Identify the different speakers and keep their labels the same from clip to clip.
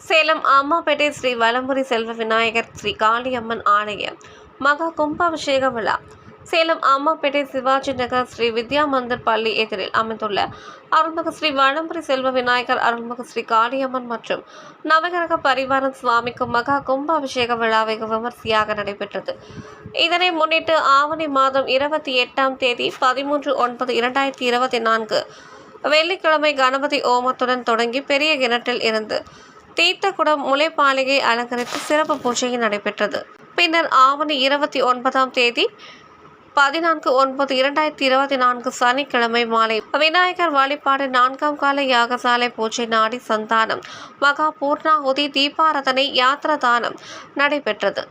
Speaker 1: சேலம் அம்மாப்பேட்டை ஸ்ரீ வலம்புரி செல்வ விநாயகர் ஸ்ரீ காளியம்மன் ஆலய மகா கும்பாபிஷேக விழா. சேலம் அம்மாப்பேட்டை சிவாஜி நகர் ஸ்ரீ வித்யா மந்திர் பள்ளி எதிரில் அமைந்துள்ள அருள்மிகு ஸ்ரீ வலம்புரி செல்வ விநாயகர், அருள்மிகு ஸ்ரீ காளியம்மன் மற்றும் நவகிரக பரிவாரம் சுவாமிக்கு மகா கும்பாபிஷேக விழா வெகு விமர்சையாக நடைபெற்றது. இதனை முன்னிட்டு ஆவணி மாதம் 28ஆம் தேதி 13/9/2024 வெள்ளிக்கிழமை கணபதி ஓமத்துடன் தொடங்கி பெரிய கிணற்றில் இருந்து தீர்த்தக்குடம் முளைப்பாலிகை அலங்கரித்து சிறப்பு பூஜை நடைபெற்றது. பின்னர் ஆவணி 29ஆம் தேதி 14/9/2024 சனிக்கிழமை மாலை விநாயகர் வழிபாடு, 4ஆம் கால யாகசாலை பூஜை, நாடி சந்தானம், மகா பூர்ணாகுதி, தீபாரதனை, யாத்திரதானம் நடைபெற்றது.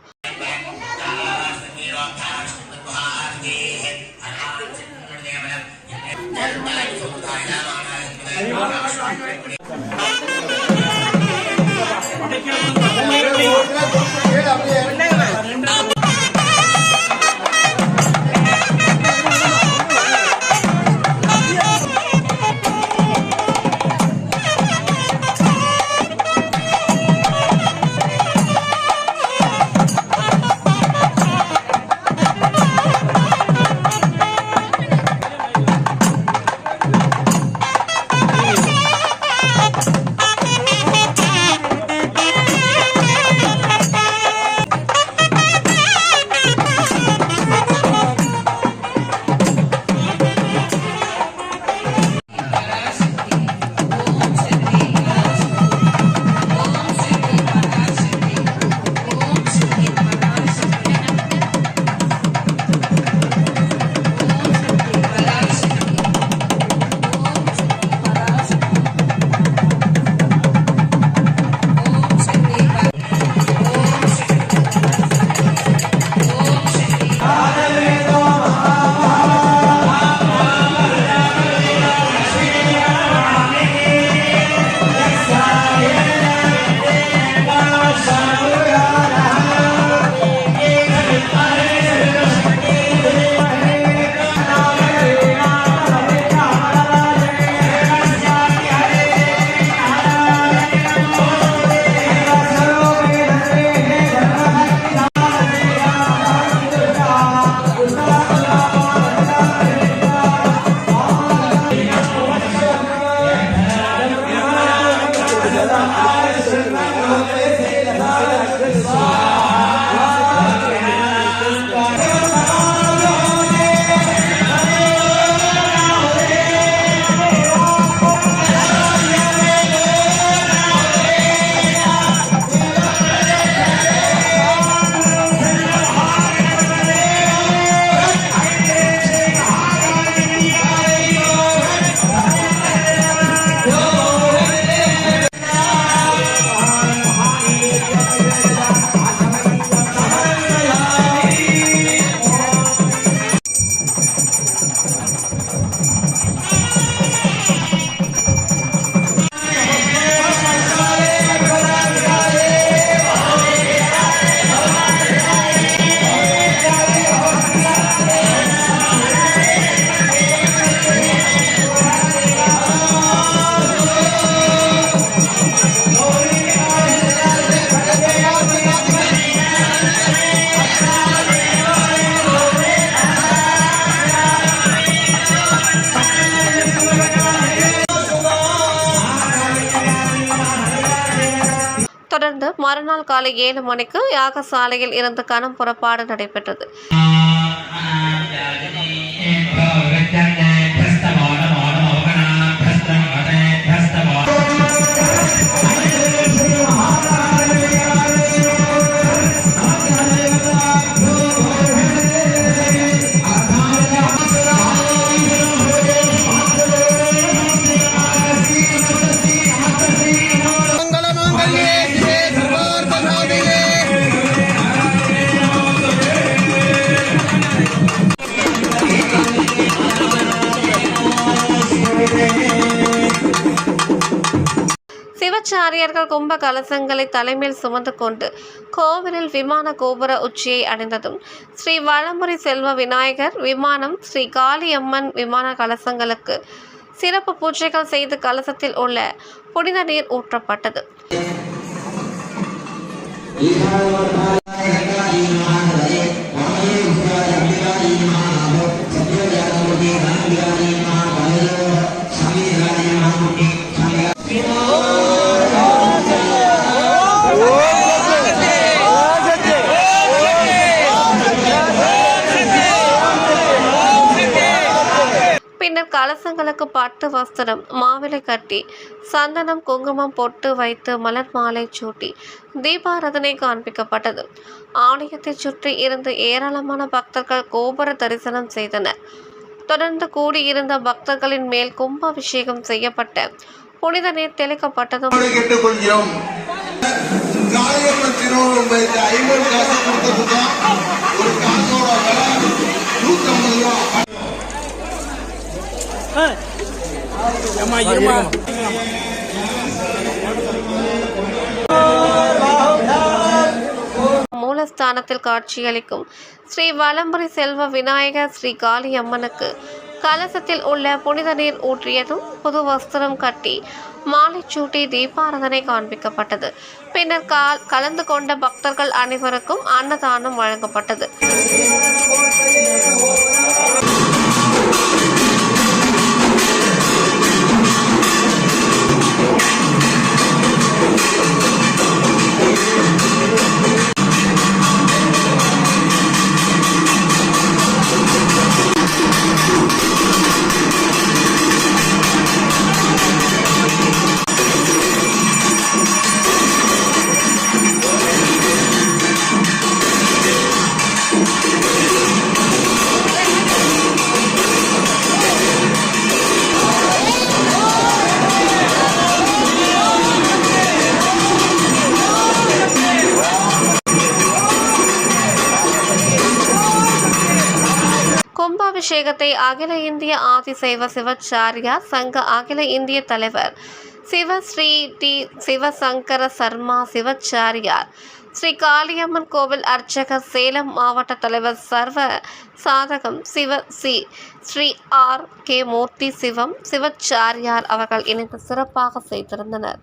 Speaker 1: தொடர்ந்து மறுநாள் காலை 7 மணிக்கு யாகசாலையில் இருந்து கணம் புறப்பாடு நடைபெற்றது. சிவாச்சாரியர்கள் கும்ப கலசங்களை தலைமையில் சுமந்து கொண்டு கோவிலில் விமான கோபுர உச்சியை அடைந்ததும் ஸ்ரீ வலம்புரி செல்வ விநாயகர் விமானம், ஸ்ரீ காளியம்மன் விமான கலசங்களுக்கு சிறப்பு பூஜைகள் செய்து கலசத்தில் உள்ள புனித நீர் ஊற்றப்பட்டது. பின்னர் கலசங்களுக்கு பட்டு வஸ்திரம் மாவிலை கட்டி சந்தனம் குங்குமம் பொட்டு வைத்து மலர் மாலை சூட்டி தீபாராதனை காண்பிக்கப்பட்டது. ஆலயத்தை சுற்றி இருந்து ஏராளமான பக்தர்கள் கோபுர தரிசனம் செய்தனர். தொடர்ந்து கூடியிருந்த பக்தர்களின் மேல் கும்பாபிஷேகம் செய்யப்பட்ட புனித நீர் தெளிக்கப்பட்டதும் மூலஸ்தானத்தில் காட்சியளிக்கும் ஸ்ரீ வலம்புரி செல்வ விநாயகர் ஸ்ரீ காளி அம்மனுக்கு கலசத்தில் உள்ள புனித நீர் ஊற்றியதும் புது வஸ்திரம் கட்டி மாலை சூட்டி தீபாராதனை காண்பிக்கப்பட்டது. பின்னர் கலந்து கொண்ட பக்தர்கள் அனைவருக்கும் அன்னதானம் வழங்கப்பட்டது. கும்பாபிஷேகத்தை அகில இந்திய ஆதிசைவ சிவாச்சாரியார் சங்க அகில இந்திய தலைவர் சிவஸ்ரீ டி சிவசங்கர சர்மா சிவாச்சாரியார், ஸ்ரீ காளியம்மன் கோவில் அர்ச்சகர், சேலம் மாவட்ட தலைவர் சர்வ சாதகம் ஸ்ரீ ஆர் கே மூர்த்தி சிவம் சிவாச்சாரியார் அவர்கள் இணைந்து சிறப்பாக செய்திருந்தனர்.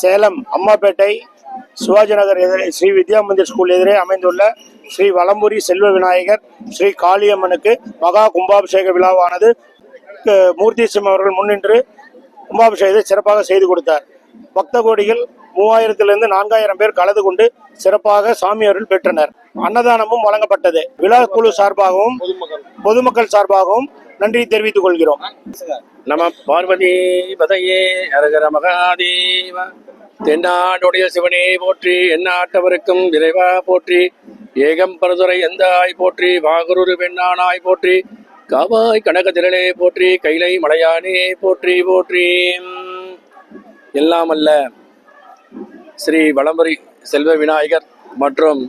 Speaker 2: சேலம் அம்மாப்பேட்டை சிவாஜி நகர் எதிரே ஸ்ரீ வித்யா மந்திர் ஸ்கூல் எதிரே அமைந்துள்ள ஸ்ரீ வலம்புரி செல்வ விநாயகர் ஸ்ரீ காளியம்மனுக்கு மகா கும்பாபிஷேக விழாவானது மூர்த்தி சிவம் அவர்கள் முன்னின்று கும்பாபிஷேகத்தை சிறப்பாக செய்து கொடுத்தார். பக்த கோடிகள் 3000 to 4000 பேர் கலந்து கொண்டு சிறப்பாக சாமி அருள் பெற்றனர். அன்னதானமும் வழங்கப்பட்டது. விழா குழு சார்பாகவும் பொதுமக்கள் சார்பாகவும் நன்றி தெரிவித்துக் கொள்கிறோம்.
Speaker 3: நம பார்வதி பதையே அரகர மகாதேவ. தென்னாடுடைய சிவனே போற்றி, எந்நாட்டவருக்கும் விரைவா போற்றி, ஏகம் பரதுரை எந்தாய் போற்றி, வாகுரு பெண்ணானாய் போற்றி, காவாய் கனகதிரளே போற்றி, கைலை மலையானே போற்றி போற்றி. எல்லாம் அல்ல ஸ்ரீ வலம்புரி செல்வ விநாயகர் மற்றும்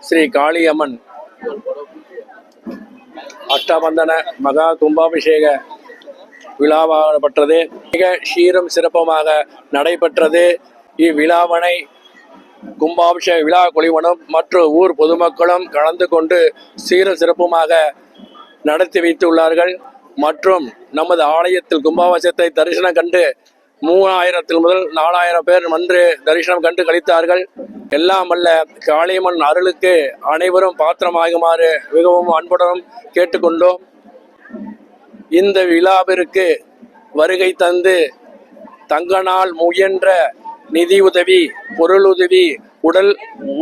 Speaker 3: ஸ்ரீ காளியம்மன் அஷ்டபந்தன மகா கும்பாபிஷேக விழாவாகப்பட்டது. மிக சீரும் சிறப்புமாக நடைபெற்றது. இவ்விழாவனை கும்பாபிஷேக விழா குழுவினரும் மற்றும் ஊர் பொதுமக்களும் கலந்து கொண்டு சீரும் சிறப்புமாக நடத்தி வைத்துள்ளார்கள். மற்றும் நமது ஆலயத்தில் கும்பாபிஷேகத்தை தரிசனம் கண்டு 3000 முதல் 4000 பேர் வந்து தரிசனம் கண்டு கழித்தார்கள். எல்லாம் அல்ல காளியம்மன் அருளுக்கு அனைவரும் பாத்திரமாகுமாறு மிகவும் அன்புடன் கேட்டுக்கொண்டோம். இந்த விழாவிற்கு வருகை தந்து தங்களால் முயன்ற நிதி உதவி, பொருளுதவி, உடல்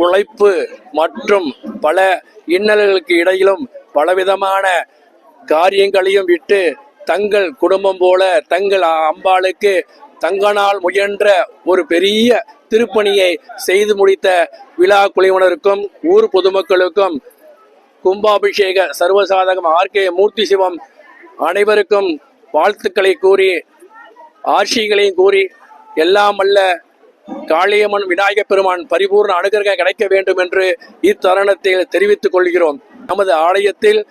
Speaker 3: உழைப்பு மற்றும் பல இன்னல்களுக்கு இடையிலும் பலவிதமான காரியங்களையும் விட்டு தங்கள் குடும்பம் போல தங்கள் அம்பாளுக்கு தங்களால் முயன்ற ஒரு பெரிய திருப்பணியை செய்து முடித்த விழா குழுவினருக்கும் ஊர் பொதுமக்களுக்கும் கும்பாபிஷேக சர்வசாதகம் ஆர்கே மூர்த்தி சிவம் அனைவருக்கும் வாழ்த்துக்களை கூறி ஆட்சிகளையும் கூறி எல்லாம் அல்ல காளியம்மன் விநாயகப் பெருமான் பரிபூர்ண அனுகிரகம் கிடைக்க வேண்டும் என்று இத்தருணத்தில் தெரிவித்துக் கொள்கிறோம். நமது ஆலயத்தில்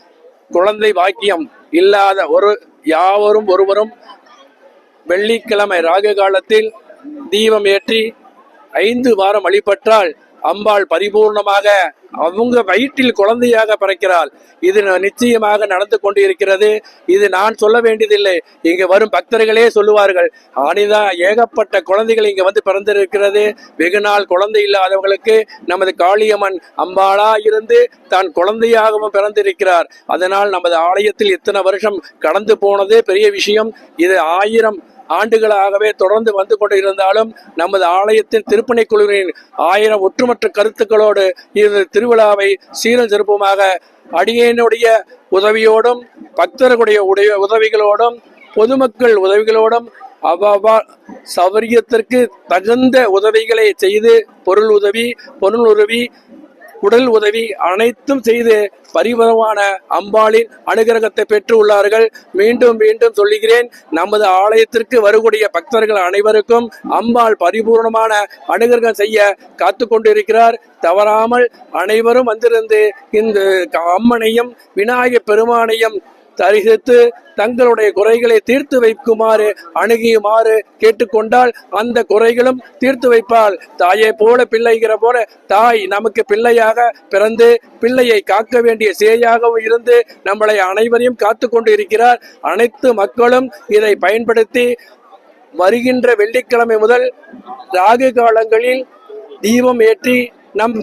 Speaker 3: குழந்தை பாக்கியம் இல்லாத ஒருவரும் வெள்ளிக்கிழமை ராகு காலத்தில் தீபம் ஏற்றி 5 வாரம் வழிபட்டால் அம்பாள் பரிபூர்ணமாக அவங்க வயிற்றில் குழந்தையாக பிறக்கிறாள். இது நிச்சயமாக நடந்து கொண்டிருக்கிறது. இது நான் சொல்ல வேண்டியதில்லை, இங்கு வரும் பக்தர்களே சொல்லுவார்கள். ஆனிதான் ஏகப்பட்ட குழந்தைகள் இங்க வந்து பிறந்திருக்கிறது. வெகு நாள் குழந்தை இல்லாதவர்களுக்கு நமது காளியம்மன் அம்பாளா இருந்து தான் குழந்தையாகவும் பிறந்திருக்கிறார். அதனால் நமது ஆலயத்தில் இத்தனை வருஷம் கடந்து போனதே பெரிய விஷயம். இது 1000 ஆண்டுகளாகவே தொடர்ந்து வந்து கொண்டு இருந்தாலும் நமது ஆலயத்தின் திருப்பணி குழுவின் 1000 ஒற்றுமற்ற கருத்துக்களோடு இந்த திருவிழாவை சீரும் சிறப்புமாக அடியேனுடைய உதவியோடும் பக்தர்களுடைய உதவிகளோடும் பொதுமக்கள் உதவிகளோடும் சௌகரியத்திற்கு தகுந்த உதவிகளை செய்து பொருள் உதவி உடல் உதவி அனைத்தும் செய்து பரிபூரணமான அம்பாளின் அனுகிரகத்தை பெற்று உள்ளார்கள். மீண்டும் மீண்டும் சொல்லுகிறேன், நமது ஆலயத்திற்கு வரக்கூடிய பக்தர்கள் அனைவருக்கும் அம்பாள் பரிபூர்ணமான அனுகிரகம் செய்ய காத்து கொண்டிருக்கிறார். தவறாமல் அனைவரும் வந்திருந்து இந்த அம்மனையும் விநாயகப் பெருமானையும் தரிசித்து தங்களுடைய குறைகளை தீர்த்து வைக்குமாறு அணுகியுமாறு கேட்டுக்கொண்டால் அந்த குறைகளும் தீர்த்து வைப்பாள். தாயை போல பிள்ளைகிற போல தாய் நமக்கு பிள்ளையாக பிறந்து பிள்ளையை காக்க வேண்டிய சேயாகவும் இருந்து நம்மளை அனைவரையும் காத்து கொண்டு இருக்கிறார். அனைத்து மக்களும் இதை பயன்படுத்தி வருகின்ற வெள்ளிக்கிழமை முதல் ராகு காலங்களில் தீபம் ஏற்றி நம்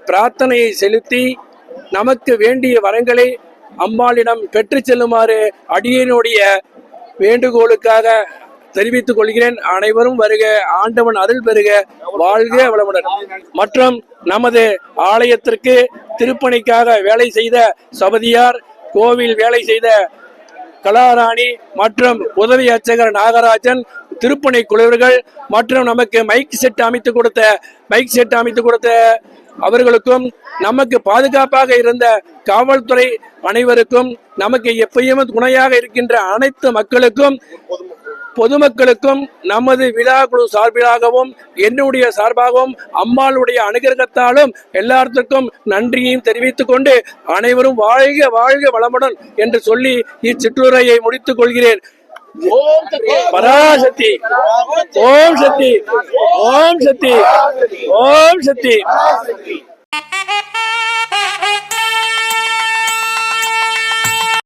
Speaker 3: பிரார்த்தனையை செலுத்தி நமக்கு வேண்டிய வரங்களை அம்பாளிடம் பெற்று செல்லுமாறு அடியனுடைய வேண்டுகோளுக்காக தெரிவித்துக் கொள்கிறேன். அனைவரும் வருக, ஆண்டவன் அருள் பெறுக, வாழ்க வளமுடன். மற்றும் நமது ஆலயத்திற்கு திருப்பணிக்காக வேலை செய்த சபதியார், கோவில் வேலை செய்த கலாராணி மற்றும் உதவி அர்ச்சகர் நாகராஜன், திருப்பணி குழுவர்கள் மற்றும் நமக்கு மைக் செட் அமைத்து கொடுத்த அவர்களுக்கும் நமக்கு பாதுகாப்பாக இருந்த காவல்துறை அனைவருக்கும் நமக்கு எப்பயும் துணையாக இருக்கின்ற அனைத்து மக்களுக்கும் பொதுமக்களுக்கும் நமது விழா குழு சார்பிலாகவும் என்னுடைய சார்பாகவும் அம்பாளுடைய அனுகிரகத்தாலும் எல்லாத்துக்கும் நன்றியையும் தெரிவித்துக் கொண்டு அனைவரும் வாழ்க வாழ்க வளமுடன் என்று சொல்லி இச்சிற்றுரையை முடித்துக் கொள்கிறேன். பராசக்தி, ஓம் சக்தி, ஓம் சக்தி, ஓம் சக்தி.